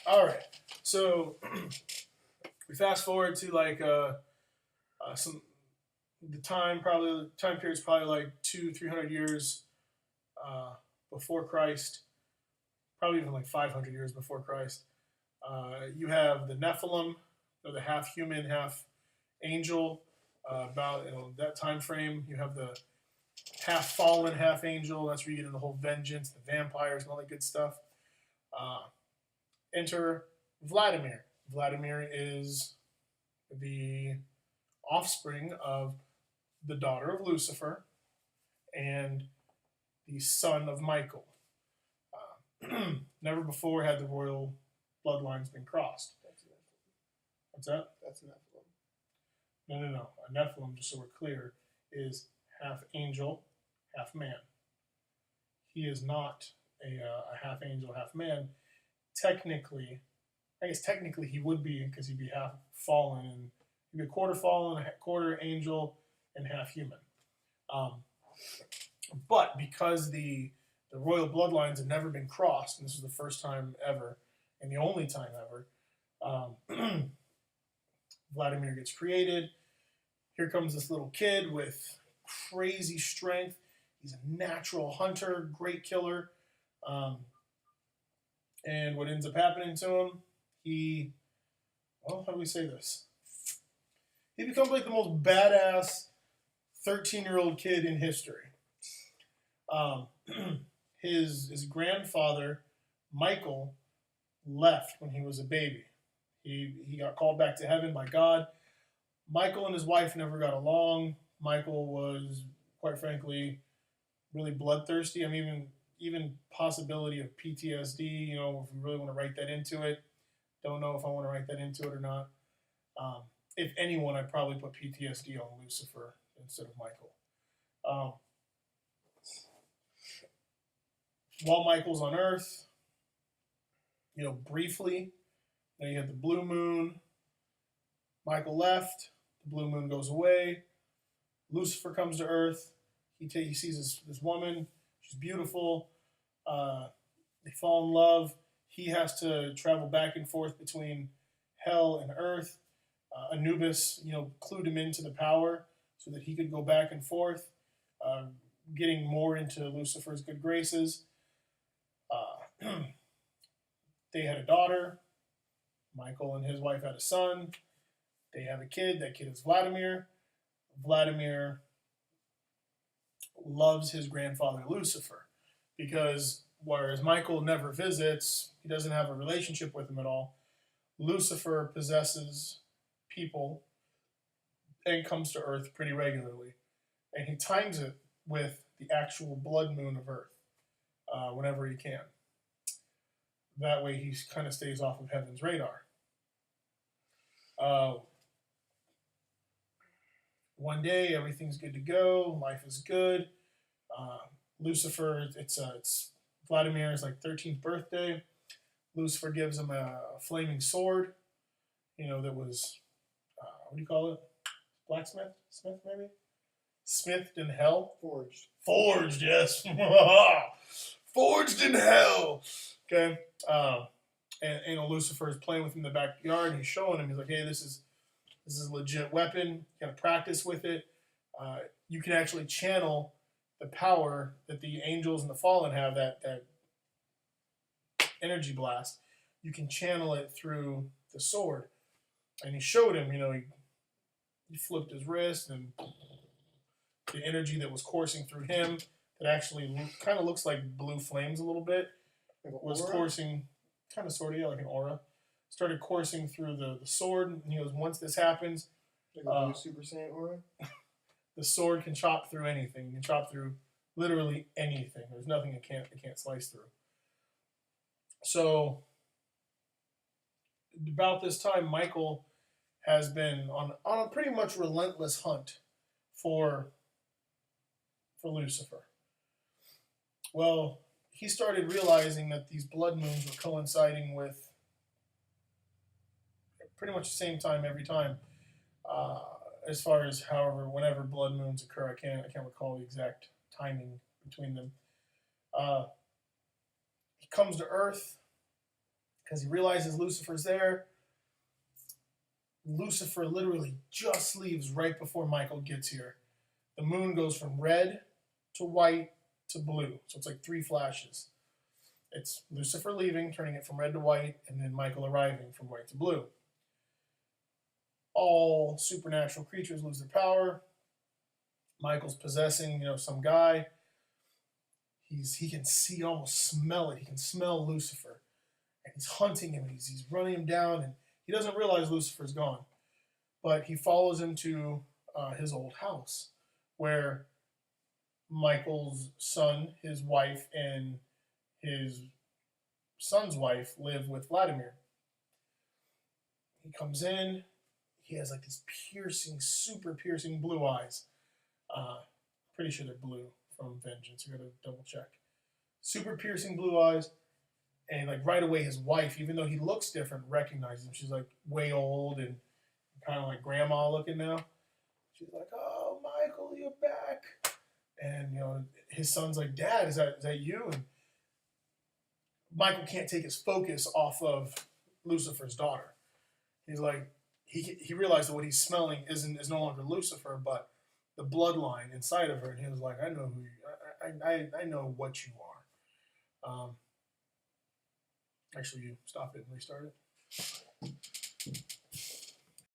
All right. So we fast forward to like some the time probably the time period's probably like 200-300 years uh, before Christ, probably even like 500 years before Christ. You have the Nephilim, they're the half human, half angel. About that time frame, you have the half fallen, half angel. That's where you get into the whole vengeance, the vampires, and all that good stuff. Uh, Enter Vladimir. Vladimir is the offspring of the daughter of Lucifer and the son of Michael. Never before had the royal bloodlines been crossed. That's an Nephilim. What's that? That's an Nephilim. No. A Nephilim, just so we're clear, is half angel, half man. He is not a half angel, half man. Technically, I guess technically he would be because he'd be half fallen and he'd be a quarter fallen, a quarter angel, and half human. Um, but because the royal bloodlines have never been crossed, and this is the first time ever, and the only time ever, Vladimir gets created. Here comes this little kid with crazy strength. He's a natural hunter, great killer. And what ends up happening to him, how do we say this? He becomes like the most badass 13-year-old kid in history. His grandfather, Michael, left when he was a baby. He got called back to heaven by God. Michael and his wife never got along. Michael was, quite frankly, really bloodthirsty. I mean, even possibility of PTSD, if we really want to write that into it. Don't know if I want to write that into it or not. If anyone, I'd probably put PTSD on Lucifer instead of Michael. While Michael's on Earth, briefly, you had the blue moon. Michael left. The blue moon goes away. Lucifer comes to Earth. He sees this woman. She's beautiful. They fall in love. He has to travel back and forth between hell and Earth. Anubis, clued him into the power so that he could go back and forth, getting more into Lucifer's good graces. They had a daughter. Michael and his wife had a son. They have a kid. That kid is Vladimir. Vladimir loves his grandfather Lucifer because whereas Michael never visits, he doesn't have a relationship with him at all. Lucifer possesses people and comes to Earth pretty regularly. And he times it with the actual blood moon of Earth whenever he can. That way he kind of stays off of heaven's radar. One day, everything's good to go. Life is good. Lucifer, it's Vladimir's 13th birthday. Lucifer gives him a flaming sword. That was what do you call it? Blacksmith? Smith, maybe? Smithed in hell? Forged, yes. Forged in hell. Okay. And Lucifer is playing with him in the backyard. He's showing him. He's like, hey, this is a legit weapon. You got to practice with it. You can actually channel the power that the angels and the fallen have, that energy blast. You can channel it through the sword. And he showed him, he flipped his wrist, and the energy that was coursing through him that actually kind of looks like blue flames a little bit was coursing, kind of sort of, like an aura. Started coursing through the sword, and he goes, once this happens, like a Super Saiyan aura? The sword can chop through anything. You can chop through literally anything. There's nothing it can't slice through. So about this time, Michael has been on a pretty much relentless hunt for Lucifer. Well, he started realizing that these blood moons were coinciding with pretty much the same time every time. As far as whenever blood moons occur, I can't recall the exact timing between them. He comes to Earth, because he realizes Lucifer's there. Lucifer literally just leaves right before Michael gets here. The moon goes from red to white to blue. So it's like 3 flashes. It's Lucifer leaving, turning it from red to white, and then Michael arriving from white to blue. All supernatural creatures lose their power. Michael's possessing, some guy. He can see, almost smell it. He can smell Lucifer. And he's hunting him. He's running him down, and he doesn't realize Lucifer's gone. But he follows him to his old house, where Michael's son, his wife, and his son's wife live with Vladimir. He comes in. He has like these piercing, super piercing blue eyes. Pretty sure they're blue from Vengeance. We gotta double check. Super piercing blue eyes. And like right away, his wife, even though he looks different, recognizes him. She's like way old and kind of like grandma looking now. She's like, "Oh, Michael, you're back." And his son's like, "Dad, is that you?" And Michael can't take his focus off of Lucifer's daughter. He's like, he realized that what he's smelling is no longer Lucifer, but the bloodline inside of her. And he was like, "I know who you. I know what you are." Actually, you stop it and restart it.